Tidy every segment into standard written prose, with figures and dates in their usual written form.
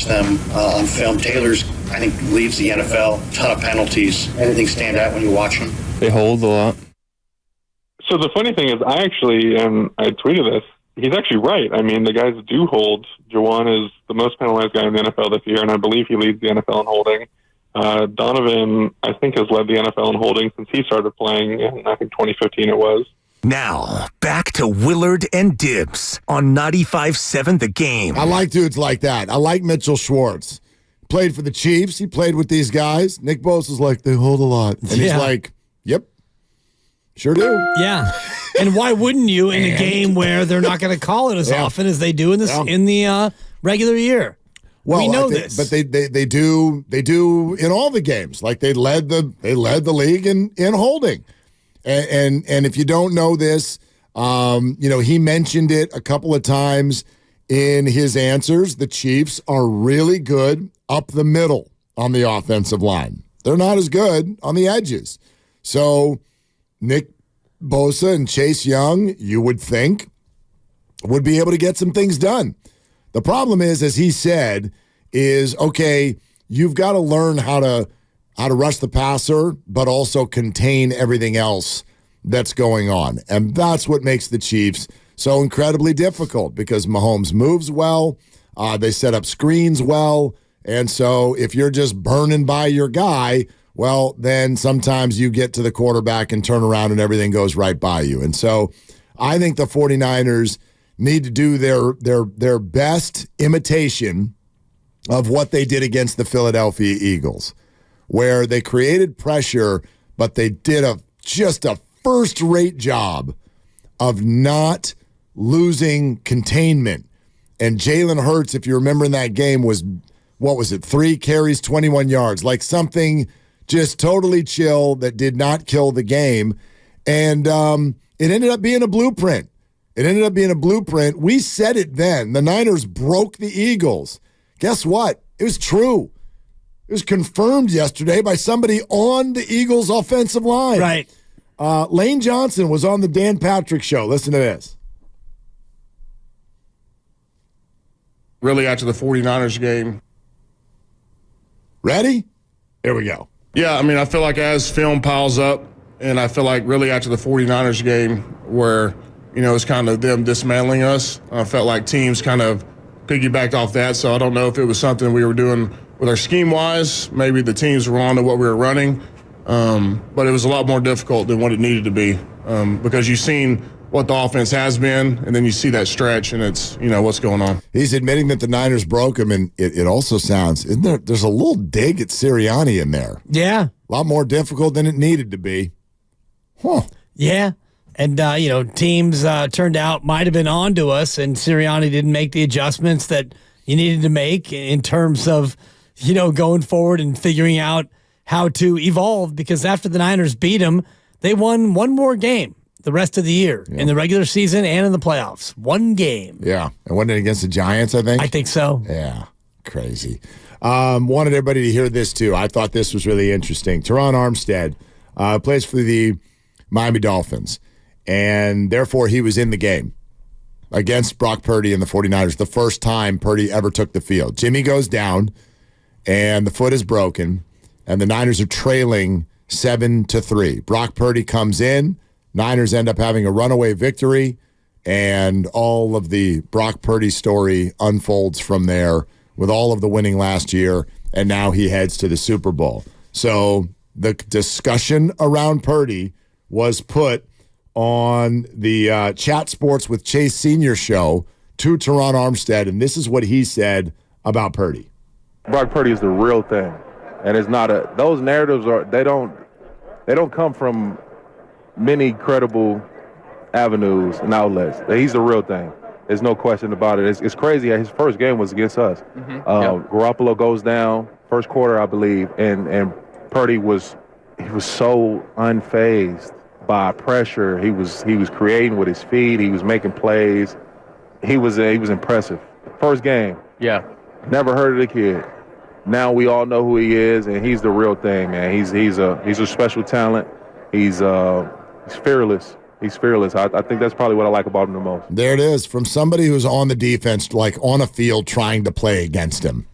them on film. Taylor's, I think, leads the NFL. Ton of penalties. Anything stand out when you watch him? They hold a lot. So the funny thing is, I actually, and I tweeted this, he's actually right. I mean, the guys do hold. Juwan is the most penalized guy in the NFL this year, and I believe he leads the NFL in holding. Donovan, I think, has led the NFL in holding since he started playing in, I think, 2015 it was. Now, back to Willard and Dibs on 95.7 The Game. I like dudes like that. I like Mitchell Schwartz. Played for the Chiefs. He played with these guys. Nick Bosa's like, they hold a lot. And he's like, yep, sure do. Yeah. And why wouldn't you in a game where they're not going to call it as often as they do in the regular year? Well, we know this, but they do in all the games. Like they led the league in holding, and if you don't know this, he mentioned it a couple of times in his answers. The Chiefs are really good up the middle on the offensive line. They're not as good on the edges. So Nick Bosa and Chase Young, you would think, would be able to get some things done. The problem is, as he said, is, okay, you've got to learn how to rush the passer, but also contain everything else that's going on. And that's what makes the Chiefs so incredibly difficult, because Mahomes moves well, they set up screens well, and so if you're just burning by your guy, well, then sometimes you get to the quarterback and turn around and everything goes right by you. And so I think the 49ers need to do their best imitation of what they did against the Philadelphia Eagles, where they created pressure, but they did just a first-rate job of not losing containment. And Jalen Hurts, if you remember in that game, was, 3 carries, 21 yards, like something just totally chill that did not kill the game. And it ended up being a blueprint. We said it then. The Niners broke the Eagles. Guess what? It was true. It was confirmed yesterday by somebody on the Eagles' offensive line. Right. Lane Johnson was on the Dan Patrick Show. Listen to this. Really, after the 49ers game. Ready? Here we go. Yeah, I mean, I feel like as film piles up, and I feel like really after the 49ers game where, it's kind of them dismantling us, I felt like teams kind of piggybacked off that. So I don't know if it was something we were doing with our scheme-wise. Maybe the teams were on to what we were running. But it was a lot more difficult than what it needed to be because you've seen what the offense has been, and then you see that stretch, and it's, what's going on. He's admitting that the Niners broke him, and it also sounds, there's a little dig at Sirianni in there. Yeah. A lot more difficult than it needed to be. Huh. Yeah. And, teams turned out might have been on to us, and Sirianni didn't make the adjustments that you needed to make in terms of, going forward and figuring out how to evolve, because after the Niners beat them, they won one more game the rest of the year in the regular season and in the playoffs. One game. Yeah. And wasn't it against the Giants, I think? I think so. Yeah. Crazy. Wanted everybody to hear this, too. I thought this was really interesting. Teron Armstead plays for the Miami Dolphins, and therefore he was in the game against Brock Purdy and the 49ers the first time Purdy ever took the field. Jimmy goes down, and the foot is broken, and the Niners are trailing 7-3. Brock Purdy comes in. Niners end up having a runaway victory, and all of the Brock Purdy story unfolds from there with all of the winning last year, and now he heads to the Super Bowl. So the discussion around Purdy was put on the Chat Sports with Chase Sr. show to Teron Armstead, and this is what he said about Purdy. Brock Purdy is the real thing, and it's not those narratives they don't come from many credible avenues and outlets. He's the real thing. There's no question about it. It's crazy. His first game was against us. Garoppolo goes down first quarter, I believe, and Purdy was so unfazed by pressure. He was creating with his feet. He was making plays. He was impressive. First game. Yeah. Never heard of the kid. Now we all know who he is, and he's the real thing, man. He's a special talent. He's fearless. He's fearless. I think that's probably what I like about him the most. There it is, from somebody who's on the defense, like on a field trying to play against him.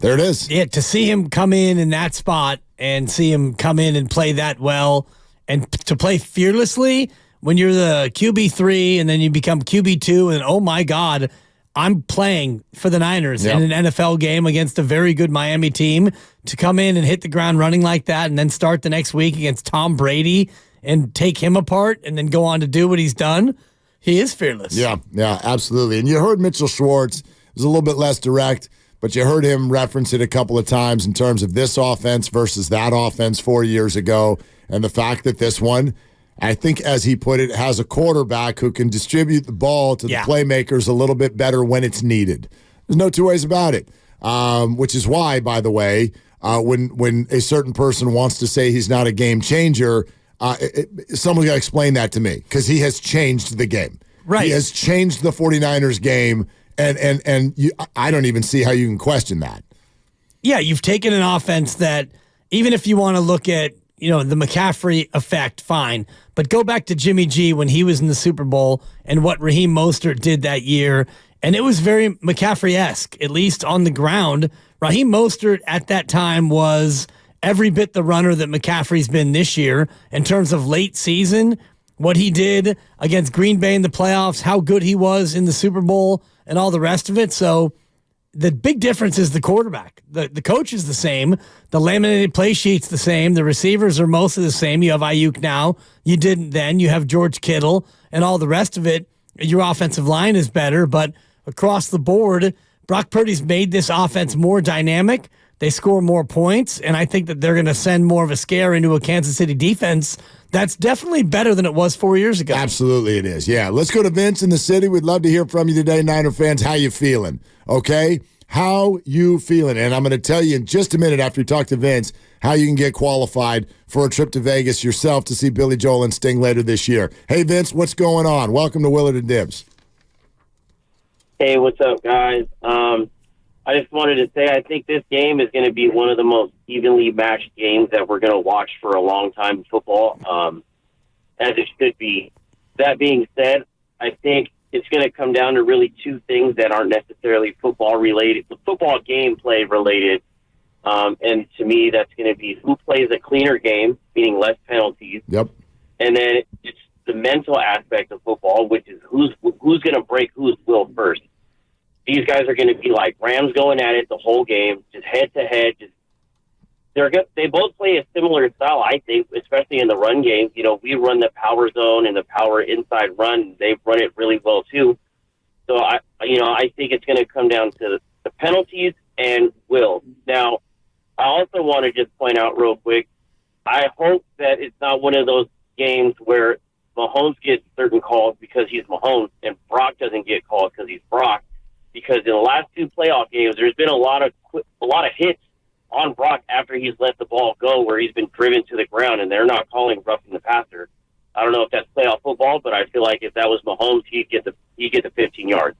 There it is. Yeah, to see him come in that spot and see him come in and play that well and to play fearlessly when you're the QB3 and then you become QB2 and, oh, my God, I'm playing for the Niners in an NFL game against a very good Miami team, to come in and hit the ground running like that and then start the next week against Tom Brady and take him apart and then go on to do what he's done. He is fearless. Yeah, absolutely. And you heard Mitchell Schwartz was a little bit less direct, but you heard him reference it a couple of times in terms of this offense versus that offense 4 years ago, and the fact that this one, I think, as he put it, has a quarterback who can distribute the ball to the playmakers a little bit better when it's needed. There's no two ways about it, which is why, by the way, when a certain person wants to say he's not a game changer, someone got to explain that to me, because he has changed the game. Right. He has changed the 49ers game. And I don't even see how you can question that. Yeah, you've taken an offense that, even if you want to look at, the McCaffrey effect, fine. But go back to Jimmy G when he was in the Super Bowl and what Raheem Mostert did that year. And it was very McCaffrey-esque, at least on the ground. Raheem Mostert at that time was every bit the runner that McCaffrey's been this year in terms of late season, what he did against Green Bay in the playoffs, how good he was in the Super Bowl, and all the rest of it. So the big difference is the quarterback. The coach is the same. The laminated play sheet's the same. The receivers are mostly the same. You have Ayuk now. You didn't then. You have George Kittle and all the rest of it. Your offensive line is better, but across the board, Brock Purdy's made this offense more dynamic. They score more points, and I think that they're going to send more of a scare into a Kansas City defense that's definitely better than it was 4 years ago. Absolutely it is. Yeah, let's go to Vince in the city. We'd love to hear from you today, Niner fans. How you feeling? Okay? How you feeling? And I'm going to tell you in just a minute after you talk to Vince how you can get qualified for a trip to Vegas yourself to see Billy Joel and Sting later this year. Hey, Vince, what's going on? Welcome to Willard and Dibs. Hey, what's up, guys? I just wanted to say I think this game is going to be one of the most evenly matched games that we're going to watch for a long time in football, as it should be. That being said, I think it's going to come down to really two things that aren't necessarily football-related, football gameplay related. And to me, that's going to be who plays a cleaner game, meaning less penalties. Yep. And then it's the mental aspect of football, which is who's going to break whose will first. These guys are going to be like Rams going at it the whole game, just head to head. They both play a similar style, I think, especially in the run game. We run the power zone and the power inside run. They run it really well too. So I think it's going to come down to the penalties and will. Now, I also want to just point out real quick, I hope that it's not one of those games where Mahomes gets certain calls because he's Mahomes and Brock doesn't get called because he's Brock. Because in the last two playoff games, there's been a lot of hits on Brock after he's let the ball go, where he's been driven to the ground, and they're not calling roughing the passer. I don't know if that's playoff football, but I feel like if that was Mahomes, he'd get the 15 yards.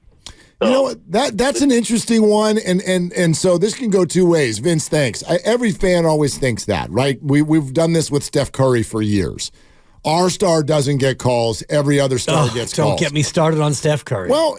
So, you know what? That's an interesting one, and so this can go two ways. Vince, thanks. Every fan always thinks that, right? We've done this with Steph Curry for years. Our star doesn't get calls. Every other star gets calls. Don't get me started on Steph Curry. Well,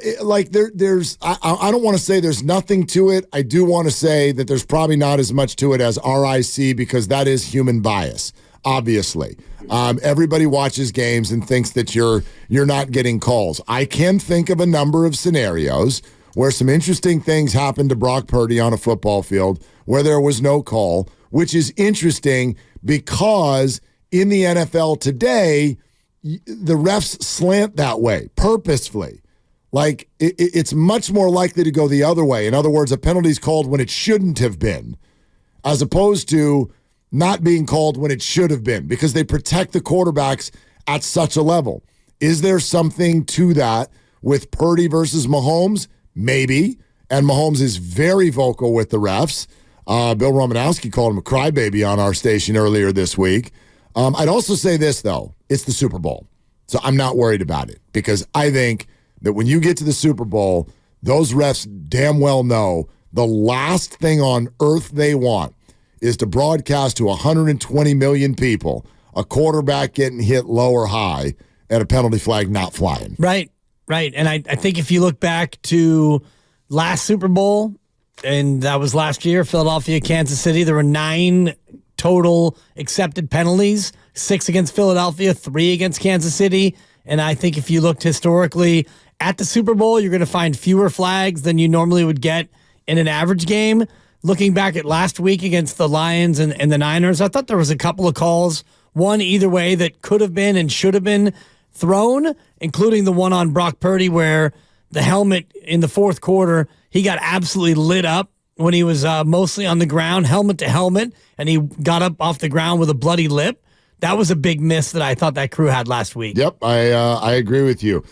there's I don't want to say there's nothing to it. I do want to say that there's probably not as much to it as RIC, because that is human bias, obviously. Everybody watches games and thinks that you're not getting calls. I can think of a number of scenarios where some interesting things happened to Brock Purdy on a football field where there was no call, which is interesting because in the NFL today, the refs slant that way purposefully. Like, it's much more likely to go the other way. In other words, a penalty is called when it shouldn't have been, as opposed to not being called when it should have been, because they protect the quarterbacks at such a level. Is there something to that with Purdy versus Mahomes? Maybe. And Mahomes is very vocal with the refs. Bill Romanowski called him a crybaby on our station earlier this week. I'd also say this, though. It's the Super Bowl. So I'm not worried about it, because I think that when you get to the Super Bowl, those refs damn well know the last thing on earth they want is to broadcast to 120 million people a quarterback getting hit low or high and a penalty flag not flying. Right. And I think if you look back to last Super Bowl, and that was last year, Philadelphia, Kansas City. There were 9 total accepted penalties, 6 against Philadelphia, 3 against Kansas City. And I think if you looked historically at the Super Bowl, you're going to find fewer flags than you normally would get in an average game. Looking back at last week against the Lions and the Niners, I thought there was a couple of calls, one either way, that could have been and should have been thrown, including the one on Brock Purdy where the helmet in the fourth quarter, he got absolutely lit up when he was mostly on the ground, helmet to helmet, and he got up off the ground with a bloody lip. That was a big miss that I thought that crew had last week. Yep, I agree with you.